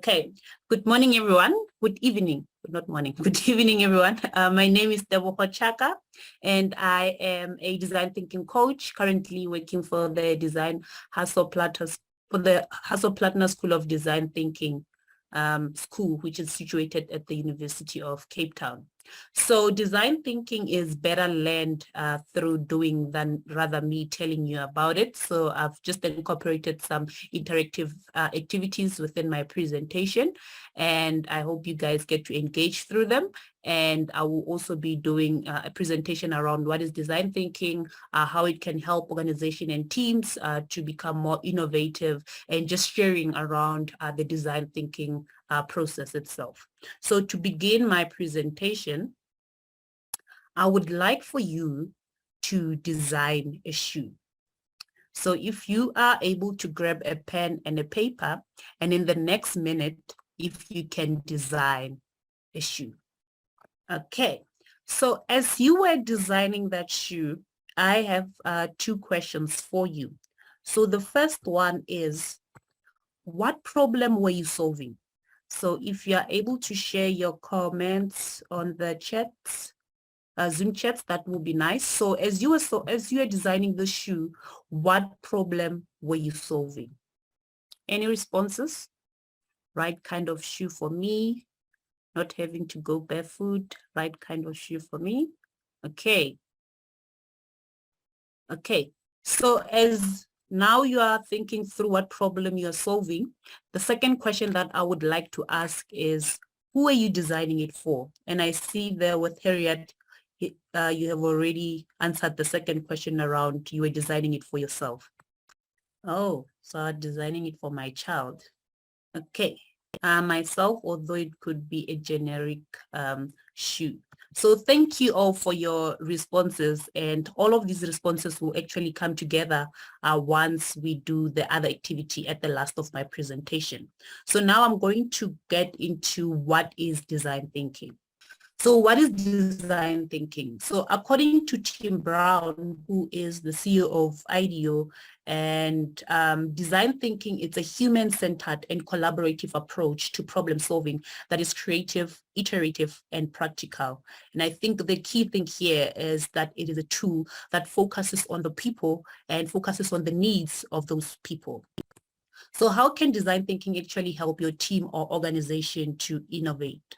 Okay. Good morning, everyone. Good evening. Not morning. Good evening, everyone. My name is Tebogo Chaka, and I am a design thinking coach, currently working for the Hasso Plattner School of Design Thinking school, which is situated at the University of Cape Town. So design thinking is better learned through doing than rather me telling you about it. So I've just incorporated some interactive activities within my presentation, and I hope you guys get to engage through them. And I will also be doing a presentation around what is design thinking, how it can help organization and teams to become more innovative, and just sharing around the design thinking process itself. So to begin my presentation, I would like for you to design a shoe. So if you are able to grab a pen and a paper, and in the next minute, if you can design a shoe. Okay, so as you were designing that shoe, I have two questions for you. So the first one is, what problem were you solving? So if you are able to share your comments on the chats, Zoom chats, that would be nice. So as you are designing the shoe, what problem were you solving? Any responses? Right kind of shoe for me. Not having to go barefoot. Right kind of shoe for me. Okay. Okay. So as now you are thinking through what problem you're solving, the second question that I would like to ask is, who are you designing it for? And I see there with Harriet, you have already answered the second question around you were designing it for yourself. Oh, so I'm designing it for my child. Okay. Myself, although it could be a generic shoe. So thank you all for your responses, and all of these responses will actually come together once we do the other activity at the last of my presentation. So now I'm going to get into what is design thinking. So what is design thinking? So according to Tim Brown, who is the CEO of IDEO, and design thinking, it's a human-centered and collaborative approach to problem solving that is creative, iterative, and practical. And I think the key thing here is that it is a tool that focuses on the people and focuses on the needs of those people. So how can design thinking actually help your team or organization to innovate?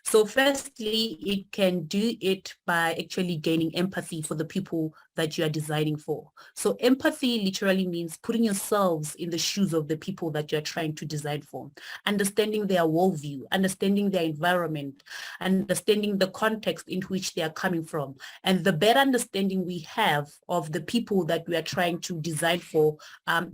So firstly, it can do it by actually gaining empathy for the people that you are designing for. So empathy literally means putting yourselves in the shoes of the people that you're trying to design for, understanding their worldview, understanding their environment, understanding the context in which they are coming from. And the better understanding we have of the people that we are trying to design for,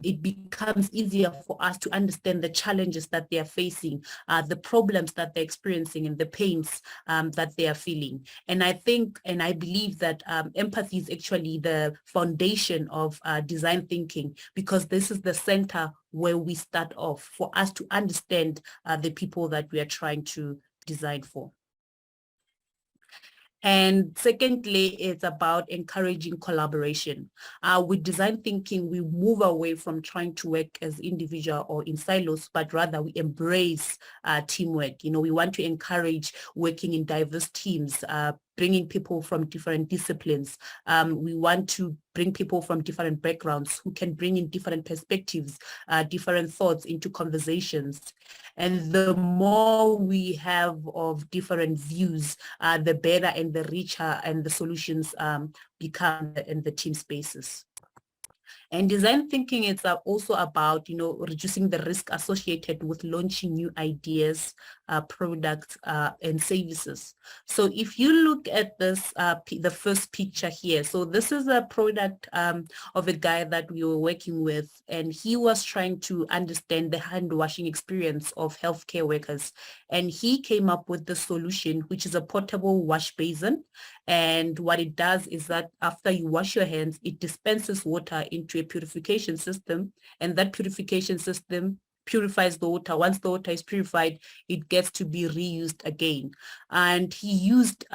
it becomes easier for us to understand the challenges that they are facing, the problems that they're experiencing, and the pains that they are feeling. And I think, and I believe that empathy is actually the foundation of design thinking, because this is the center where we start off for us to understand the people that we are trying to design for. And secondly, it's about encouraging collaboration. With design thinking, we move away from trying to work as individual or in silos, but rather we embrace teamwork. You know, we want to encourage working in diverse teams, bringing people from different disciplines. We want to bring people from different backgrounds who can bring in different perspectives, different thoughts into conversations. And the more we have of different views, the better and the richer and the solutions become in the team spaces. And design thinking is also about, you know, reducing the risk associated with launching new ideas, products, and services. So if you look at this, the first picture here, so this is a product of a guy that we were working with, and he was trying to understand the hand washing experience of healthcare workers. And he came up with the solution, which is a portable wash basin. And what it does is that after you wash your hands, it dispenses water into a purification system, and that purification system purifies the water. Once the water is purified, it gets to be reused again. And he used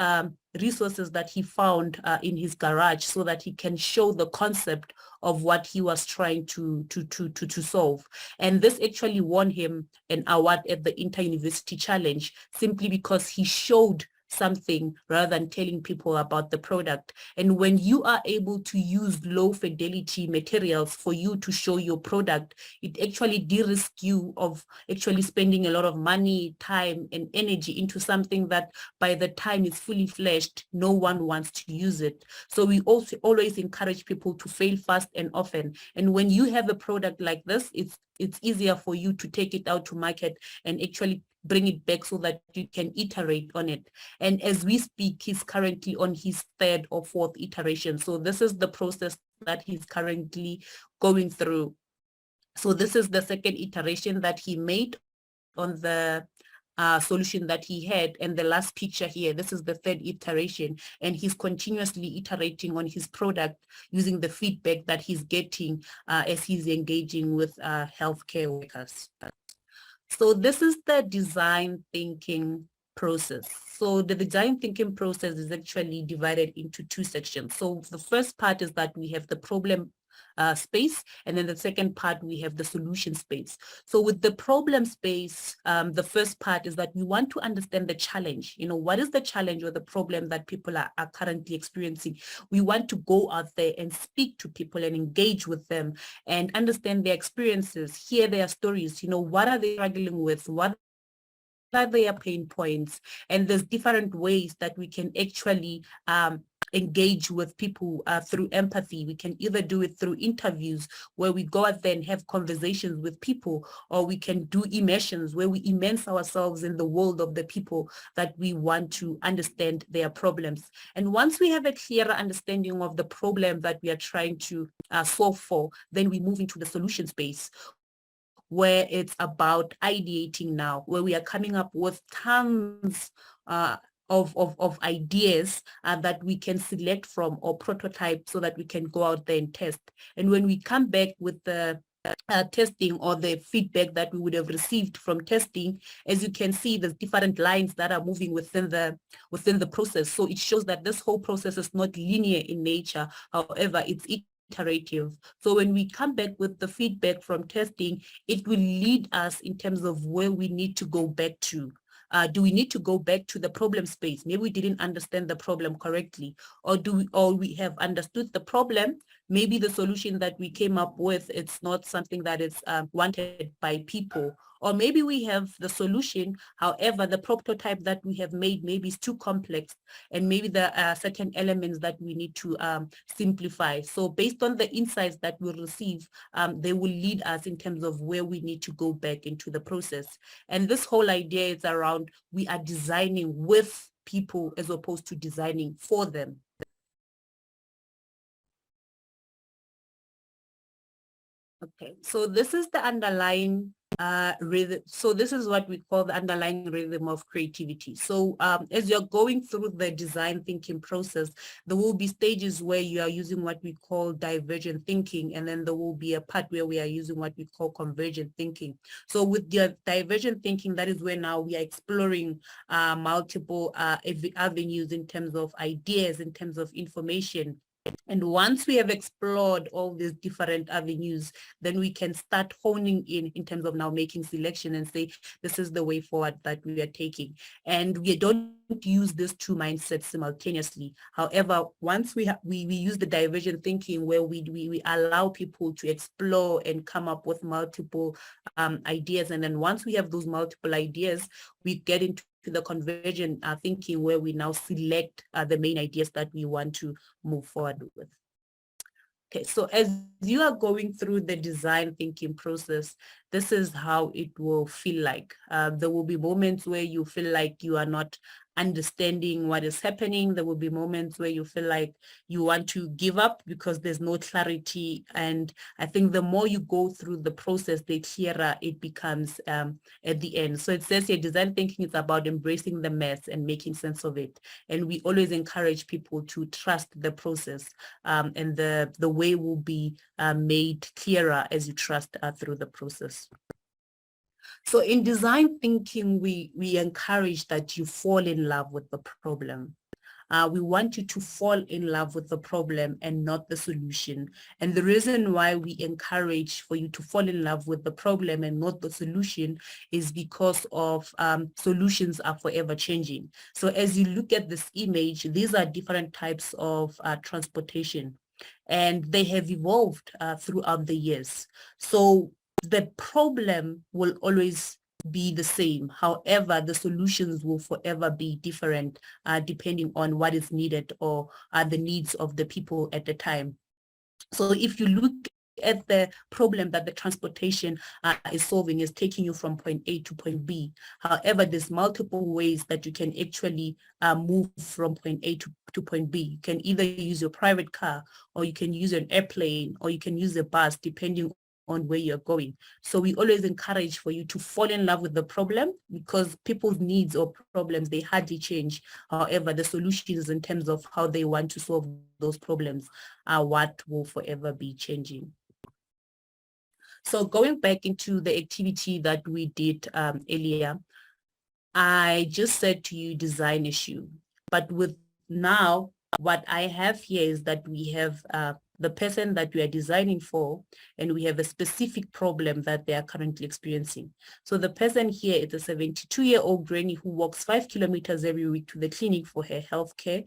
resources that he found in his garage so that he can show the concept of what he was trying to solve. And this actually won him an award at the Inter-University Challenge simply because he showed something rather than telling people about the product. And when you are able to use low fidelity materials for you to show your product, it actually de-risks you of actually spending a lot of money, time, and energy into something that by the time it's fully fleshed, no one wants to use it. So we also always encourage people to fail fast and often. And when you have a product like this, it's easier for you to take it out to market and actually bring it back so that you can iterate on it. And as we speak, he's currently on his third or fourth iteration. So this is the process that he's currently going through. So this is the second iteration that he made on the solution that he had. And the last picture here, this is the third iteration, and he's continuously iterating on his product using the feedback that he's getting as he's engaging with healthcare workers. So this is the design thinking process. So the design thinking process is actually divided into two sections. So the first part is that we have the problem space, and then the second part we have the solution space. So with the problem space, the first part is that we want to understand the challenge. You know, what is the challenge or the problem that people are currently experiencing? We want to go out there and speak to people and engage with them and understand their experiences, hear their stories. You know, what are they struggling with? What are their pain points? And there's different ways that we can actually engage with people through empathy. We can either do it through interviews where we go out there and have conversations with people, or we can do immersions where we immerse ourselves in the world of the people that we want to understand their problems. And once we have a clearer understanding of the problem that we are trying to solve for, then we move into the solution space, where it's about ideating now, where we are coming up with tons of ideas that we can select from or prototype so that we can go out there and test. And when we come back with the testing or the feedback that we would have received from testing, as you can see, there's different lines that are moving within the process. So it shows that this whole process is not linear in nature. However, it's iterative. So when we come back with the feedback from testing, it will lead us in terms of where we need to go back to. Do we need to go back to the problem space? Maybe we didn't understand the problem correctly, or we have understood the problem. Maybe the solution that we came up with, it's not something that is wanted by people. Or maybe we have the solution, however, the prototype that we have made maybe is too complex, and maybe there are certain elements that we need to simplify. So based on the insights that we receive, they will lead us in terms of where we need to go back into the process. And this whole idea is around we are designing with people as opposed to designing for them. Okay, so this is the underlying rhythm. So this is what we call the underlying rhythm of creativity. So as you're going through the design thinking process, there will be stages where you are using what we call divergent thinking, and then there will be a part where we are using what we call convergent thinking. So with the divergent thinking, that is where now we are exploring multiple avenues in terms of ideas, in terms of information. And once we have explored all these different avenues, then we can start honing in terms of now making selection and say, this is the way forward that we are taking. And we don't use these two mindsets simultaneously. However, once we use the divergent thinking where we allow people to explore and come up with multiple ideas. And then once we have those multiple ideas, we get into the convergent thinking where we now select the main ideas that we want to move forward with. Okay, so as you are going through the design thinking process, this is how it will feel like. There will be moments where you feel like you are not understanding what is happening. There will be moments where you feel like you want to give up because there's no clarity. And I think the more you go through the process, the clearer it becomes at the end. So it says here, design thinking is about embracing the mess and making sense of it. And we always encourage people to trust the process, and the way will be made clearer as you trust through the process. So in design thinking, we encourage that you fall in love with the problem. We want you to fall in love with the problem and not the solution. And the reason why we encourage for you to fall in love with the problem and not the solution is because of solutions are forever changing. So as you look at this image, these are different types of transportation, and they have evolved throughout the years. So the problem will always be the same. However, the solutions will forever be different depending on what is needed or the needs of the people at the time. So if you look at the problem that the transportation is solving, is taking you from point A to point B. However, there's multiple ways that you can actually move from point A to point B. You can either use your private car, or you can use an airplane, or you can use a bus, depending on where you're going. So we always encourage for you to fall in love with the problem, because people's needs or problems, they hardly change. However, the solutions in terms of how they want to solve those problems are what will forever be changing. So going back into the activity that we did earlier, I just said to you design issue, but with now what I have here is that we have the person that we are designing for, and we have a specific problem that they are currently experiencing. So the person here is a 72-year-old granny who walks 5 kilometers every week to the clinic for her health care,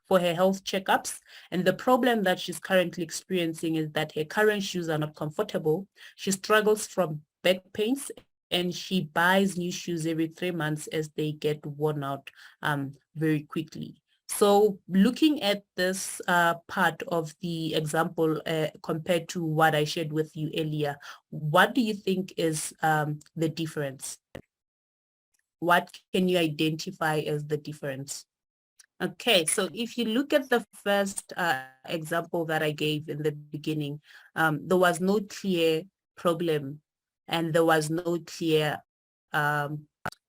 for her health checkups. And the problem that she's currently experiencing is that her current shoes are not comfortable. She struggles from back pains, and she buys new shoes every 3 months as they get worn out very quickly. So looking at this part of the example compared to what I shared with you earlier, what do you think is the difference? What can you identify as the difference? Okay, so if you look at the first example that I gave in the beginning, there was no clear problem, and there was no clear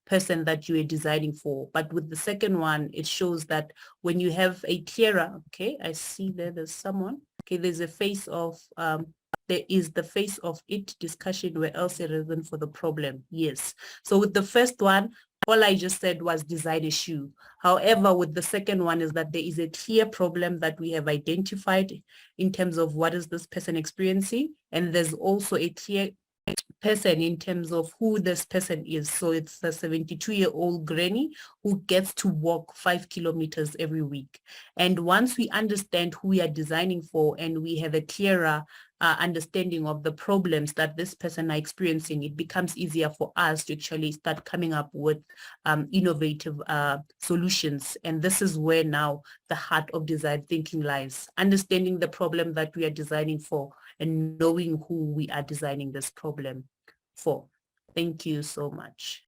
person that you were designing for. But with the second one, it shows that when you have a clearer, okay, I see there's someone, okay, there's a face of, there is the face of it discussion where else a reason for the problem. Yes. So with the first one, all I just said was design a shoe. However, with the second one is that there is a clear problem that we have identified in terms of what is this person experiencing. And there's also a clear person in terms of who this person is. So it's a 72-year-old granny who gets to walk 5 kilometers every week. And once we understand who we are designing for, and we have a clearer understanding of the problems that this person are experiencing, it becomes easier for us to actually start coming up with innovative solutions. And this is where now the heart of design thinking lies, understanding the problem that we are designing for and knowing who we are designing this problem for. Thank you so much.